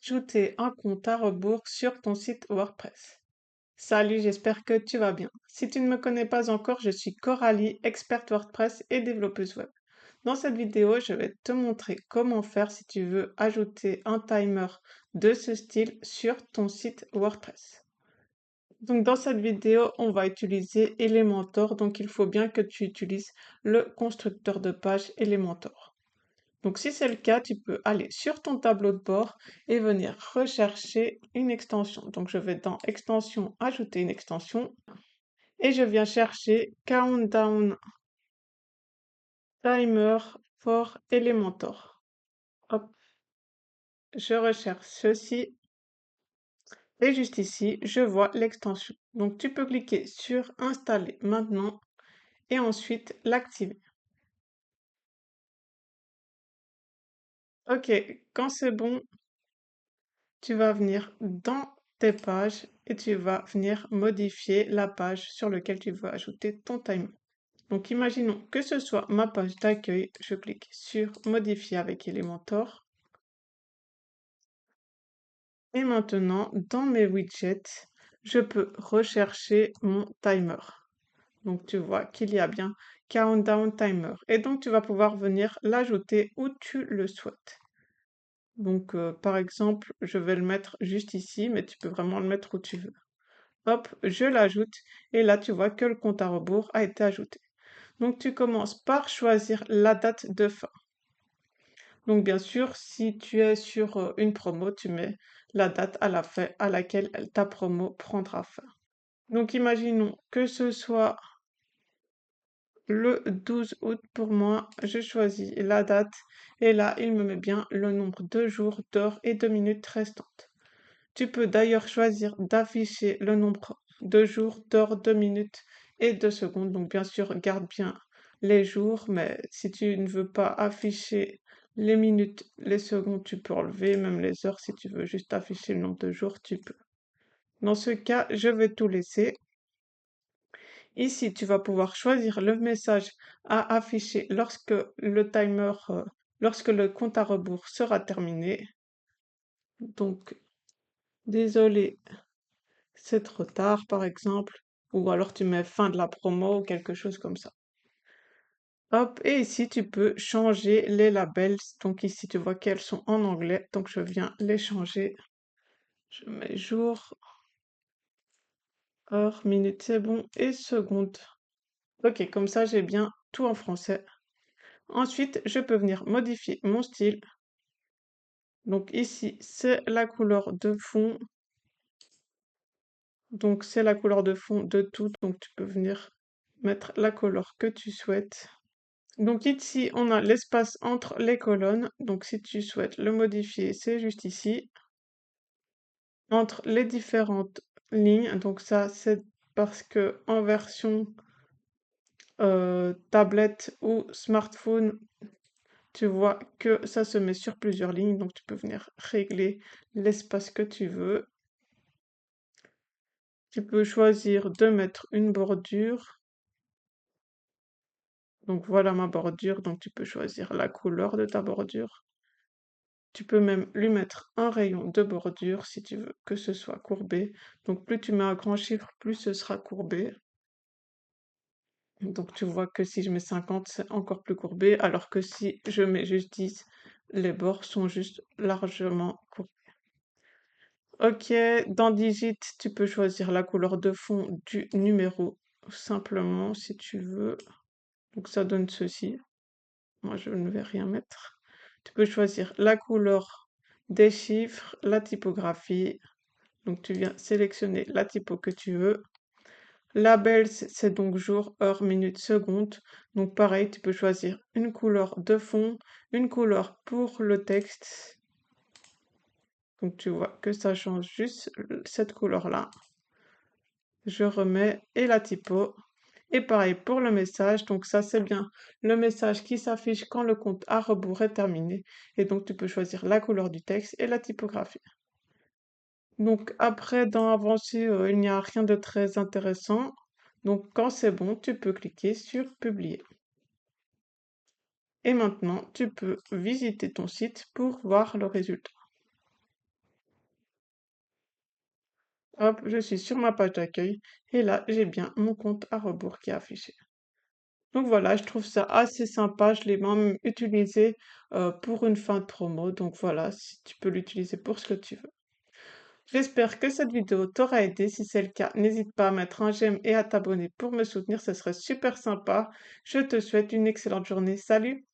Ajouter un compte à rebours sur ton site WordPress. Salut, j'espère que tu vas bien. Si tu ne me connais pas encore, je suis Coralie, experte WordPress et développeuse web. Dans cette vidéo, je vais te montrer comment faire si tu veux ajouter un timer de ce style sur ton site WordPress. Donc dans cette vidéo, on va utiliser Elementor, donc il faut bien que tu utilises le constructeur de page Elementor. Donc si c'est le cas, tu peux aller sur ton tableau de bord et venir rechercher une extension. Donc je vais dans extension, ajouter une extension et je viens chercher Countdown Timer for Elementor. Hop, je recherche ceci et juste ici, je vois l'extension. Donc tu peux cliquer sur Installer maintenant et ensuite l'activer. Ok, quand c'est bon, tu vas venir dans tes pages et tu vas venir modifier la page sur laquelle tu veux ajouter ton timer. Donc imaginons que ce soit ma page d'accueil, je clique sur modifier avec Elementor. Et maintenant, dans mes widgets, je peux rechercher mon timer. Donc tu vois qu'il y a bien Countdown Timer. Et donc tu vas pouvoir venir l'ajouter où tu le souhaites. Donc par exemple, je vais le mettre juste ici, mais tu peux vraiment le mettre où tu veux. Hop, je l'ajoute et là tu vois que le compte à rebours a été ajouté. Donc tu commences par choisir la date de fin. Donc bien sûr, si tu es sur une promo, tu mets la date à la fin à laquelle ta promo prendra fin. Donc imaginons que ce soit le 12 août pour moi, je choisis la date et là il me met bien le nombre de jours, d'heures et de minutes restantes. Tu peux d'ailleurs choisir d'afficher le nombre de jours, d'heures, de minutes et de secondes. Donc bien sûr, garde bien les jours, mais si tu ne veux pas afficher les minutes, les secondes, tu peux enlever, même les heures, si tu veux juste afficher le nombre de jours, tu peux. Dans ce cas, je vais tout laisser. Ici, tu vas pouvoir choisir le message à afficher lorsque le timer, lorsque le compte à rebours sera terminé. Donc, désolé, c'est trop tard, par exemple, ou alors tu mets fin de la promo ou quelque chose comme ça. Hop, et ici tu peux changer les labels. Donc ici tu vois qu'elles sont en anglais, donc je viens les changer. Je mets jour, heure, minute, c'est bon, et seconde. Ok, comme ça j'ai bien tout en français. Ensuite, je peux venir modifier mon style. Donc ici, c'est la couleur de fond. Donc c'est la couleur de fond de tout, donc tu peux venir mettre la couleur que tu souhaites. Donc ici, on a l'espace entre les colonnes. Donc si tu souhaites le modifier, c'est juste ici. Entre les différentes lignes, donc ça c'est parce que en version tablette ou smartphone, tu vois que ça se met sur plusieurs lignes. Donc tu peux venir régler l'espace que tu veux. Tu peux choisir de mettre une bordure. Donc voilà ma bordure, donc tu peux choisir la couleur de ta bordure. Tu peux même lui mettre un rayon de bordure si tu veux que ce soit courbé. Donc plus tu mets un grand chiffre, plus ce sera courbé. Donc tu vois que si je mets 50, c'est encore plus courbé, alors que si je mets juste 10, les bords sont juste largement courbés. Ok, dans Digit, tu peux choisir la couleur de fond du numéro, simplement si tu veux. Donc ça donne ceci. Moi, je ne vais rien mettre. Tu peux choisir la couleur des chiffres, la typographie. Donc, tu viens sélectionner la typo que tu veux. Labels, c'est donc jour, heure, minute, seconde. Donc, pareil, tu peux choisir une couleur de fond, une couleur pour le texte. Donc, tu vois que ça change juste cette couleur-là. Je remets et la typo. Et pareil pour le message, donc ça c'est bien le message qui s'affiche quand le compte à rebours est terminé. Et donc tu peux choisir la couleur du texte et la typographie. Donc après, dans Avancé, il n'y a rien de très intéressant. Donc quand c'est bon, tu peux cliquer sur Publier. Et maintenant, tu peux visiter ton site pour voir le résultat. Hop, je suis sur ma page d'accueil et là, j'ai bien mon compte à rebours qui est affiché. Donc voilà, je trouve ça assez sympa, je l'ai même utilisé, pour une fin de promo, donc voilà, si tu peux l'utiliser pour ce que tu veux. J'espère que cette vidéo t'aura aidé. Si c'est le cas, n'hésite pas à mettre un j'aime et à t'abonner pour me soutenir, ce serait super sympa. Je te souhaite une excellente journée. Salut!